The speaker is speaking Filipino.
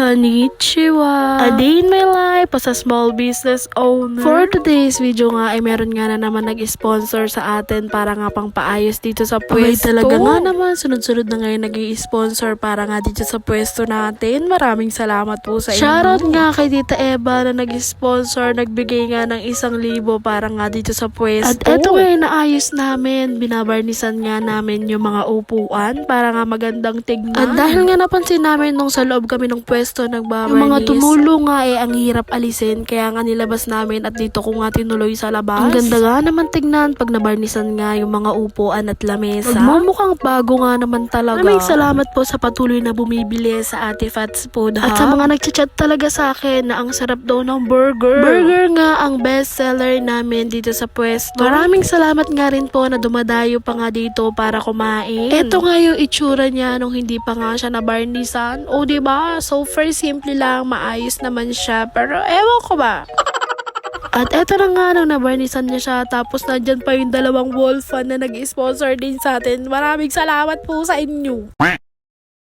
Konnichiwa! A day in my life as a small business owner. For today's video nga ay meron nga na naman nag-sponsor sa atin para nga pang paayos dito sa pwesto. Talaga nga naman sunod-sunod na ngayon nag-i-sponsor para nga dito sa pwesto natin. Maraming salamat po sa inyo. Shoutout nga kay Tita Eva na nag-sponsor, nagbigay nga ng 1,000 para nga dito sa pwesto. At eto nga yung naayos namin, binabarnisan nga namin yung mga upuan para nga magandang tignan. At dahil nga napansin namin nung sa loob kami ng pwesto nagbabarnis, yung mga tumulo nga ang hirap alisin, kaya nga nilabas namin at dito ko nga tinuloy sa labas. Ang ganda nga naman tignan pag nabarnisan nga yung mga upuan at lamesa. Magmumukhang bago nga naman talaga. Maraming salamat po sa patuloy na bumibili sa Ate Fats Food Hub. At sa mga nagchat-chat talaga sa akin na ang sarap daw ng burger. Burger nga ang best seller namin dito sa pwesto. Maraming salamat nga rin po na dumadayo pa nga dito para kumain. Ito nga yung itsura niya nung hindi pa nga siya nabarnisan. O diba? So first simple lang, maayos naman siya. Pero ewan ko ba? At eto na nga nung nabarnisan niya siya, tapos nandyan pa yung dalawang wall fan na nag-sponsor din sa atin. Maraming salamat po sa inyo.